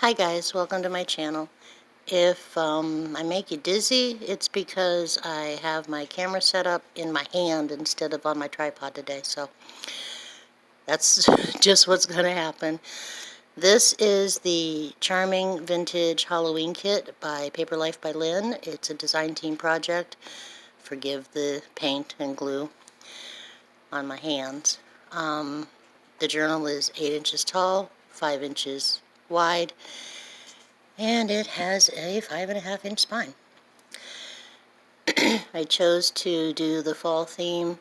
Hi guys, welcome to my channel. If I make you dizzy, it's because I have my camera set up in my hand instead of on my tripod today, so that's just what's going to happen. This is the Charming Vintage Halloween Kit by Paperlife by Lynn. It's a design team project. Forgive the paint and glue on my hands. The journal is 8 inches tall, 5 inches wide, and it has a 5.5-inch spine. I chose to do the fall theme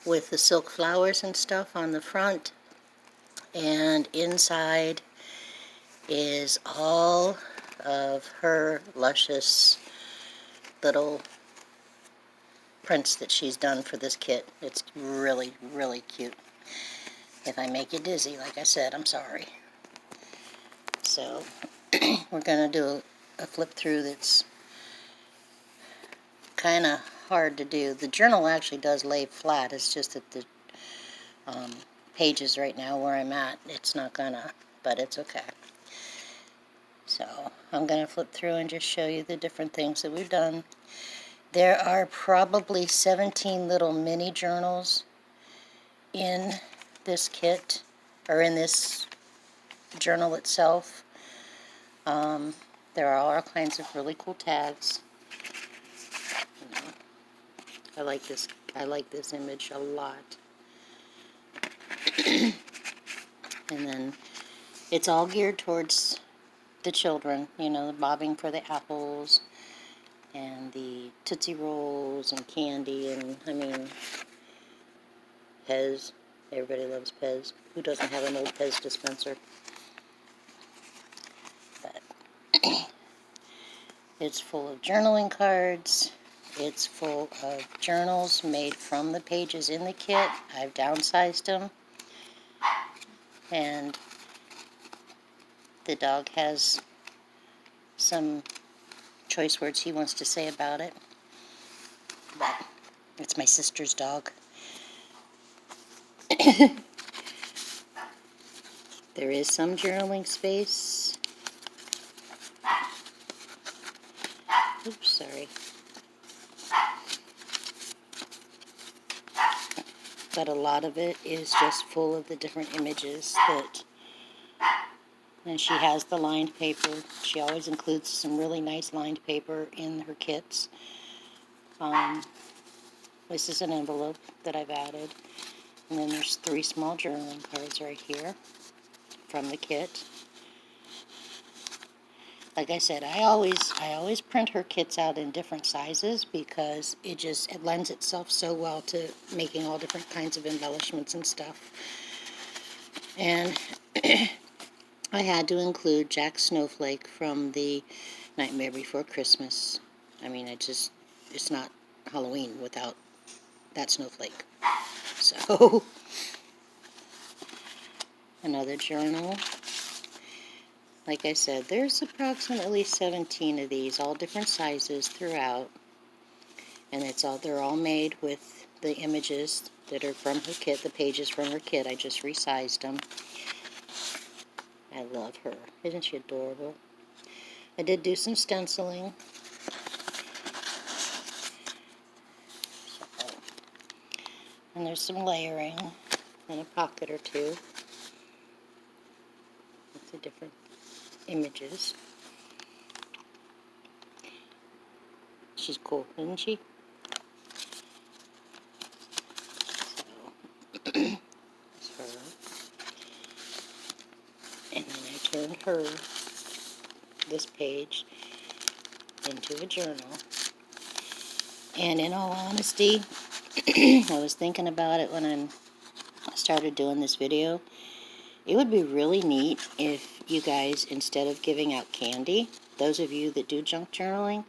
with the silk flowers and stuff on the front, and inside is all of her luscious little prints that she's done for this kit. It's really, really cute. If I make you dizzy, like I said, I'm sorry. So, we're going to do a flip through that's kind of hard to do. The journal actually does lay flat. It's just that the pages right now where I'm at, it's not gonna, but it's okay. So I'm gonna flip through and just show you the different things that we've done. There are probably 17 little mini journals in this kit, or in this journal itself. There are all kinds of really cool tags. I like this image a lot. And then it's all geared towards the children, you know, the bobbing for the apples and the Tootsie Rolls and candy, and I mean, Pez. Everybody loves Pez. Who doesn't have an old Pez dispenser? But it's full of journaling cards. It's full of journals made from the pages in the kit. I've downsized them. And the dog has some choice words he wants to say about it. But it's my sister's dog. There is some journaling space. Oops, sorry. But a lot of it is just full of the different images that, and she has the lined paper. She always includes some really nice lined paper in her kits. This is an envelope that I've added. And then there's 3 small journaling cards right here from the kit. Like I said, I always print her kits out in different sizes because it lends itself so well to making all different kinds of embellishments and stuff. And I had to include Jack Snowflake from the Nightmare Before Christmas. I mean, it's not Halloween without that snowflake. So, another journal. Like I said, there's approximately 17 of these, all different sizes throughout. And they're all made with the images that are from her kit, the pages from her kit. I just resized them. I love her. Isn't she adorable? I did do some stenciling. And there's some layering in a pocket or two with the different images. She's cool, isn't she? So, that's her. And then I turned her, this page, into a journal. And in all honesty, I was thinking about it when I started doing this video. It would be really neat if you guys, instead of giving out candy, those of you that do junk journaling,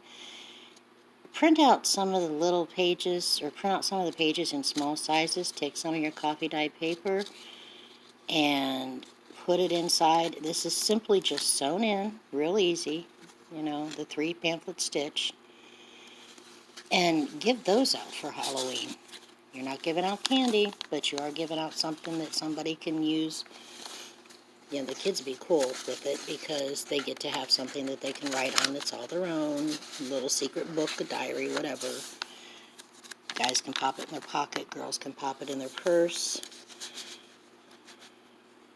print out some of the little pages, or print out some of the pages in small sizes. Take some of your coffee dye paper and put it inside. This is simply just sewn in, real easy, you know, the 3 pamphlet stitch. And give those out for Halloween. You're not giving out candy, but you are giving out something that somebody can use you know, the kids be cool with it because they get to have something that they can write on that's all their own, a little secret book, a diary, whatever. Guys can pop it in their pocket, girls can pop it in their purse.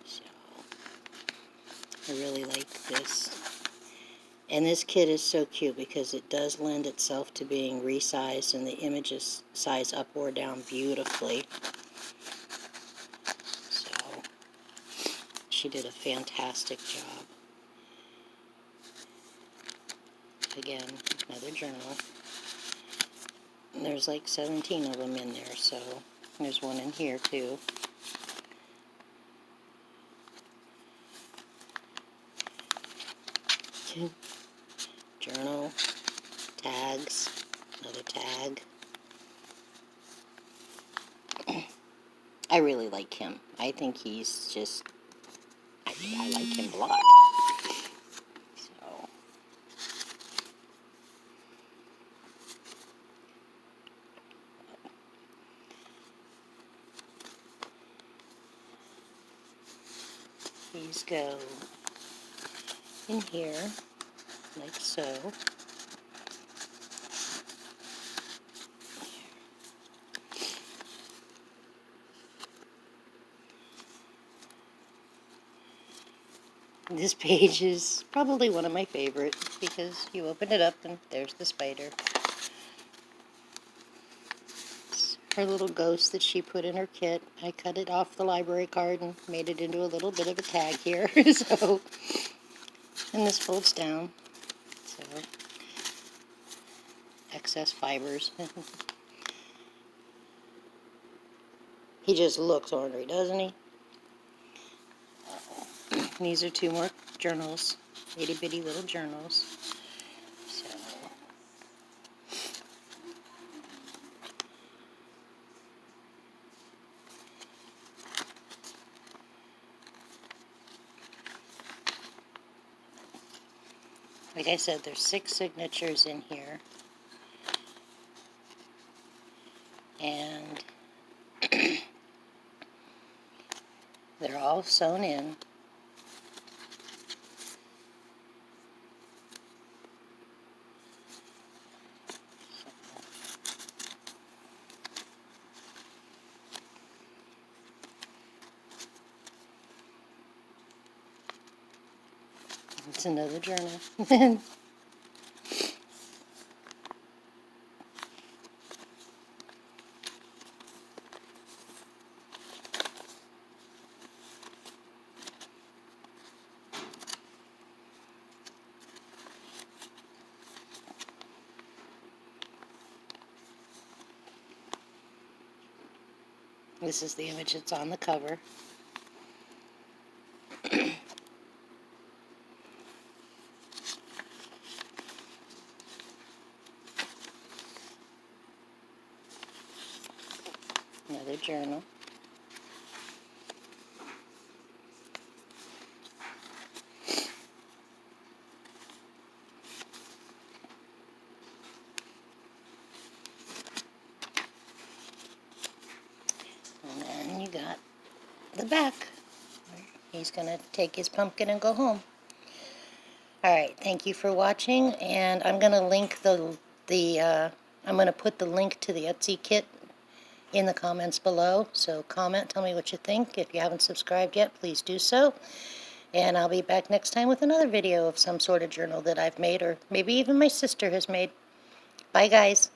So, I really like this. And this kit is so cute because it does lend itself to being resized, and the images size up or down beautifully. So, she did a fantastic job. Again, another journal. And there's like 17 of them in there, so there's one in here too. Journal, tags, another tag. I really like him. I think he's just, I like him a lot. So, these go in here, like so. This page is probably one of my favorites because you open it up and there's the spider. It's her little ghost that she put in her kit. I cut it off the library card and made it into a little bit of a tag here. So, and this folds down. So, excess fibers. He just looks ornery, doesn't he? These are 2 more journals, itty bitty little journals. So, like I said, there's 6 signatures in here, and they're all sewn in. It's another journal. This is the image that's on the cover. Another journal. And then you got the back. He's going to take his pumpkin and go home. Alright, thank you for watching, and I'm going to link I'm going to put the link to the Etsy kit in the comments below. So comment, tell me what you think. If you haven't subscribed yet, please do so. And I'll be back next time with another video of some sort of journal that I've made, or maybe even my sister has made. Bye, guys.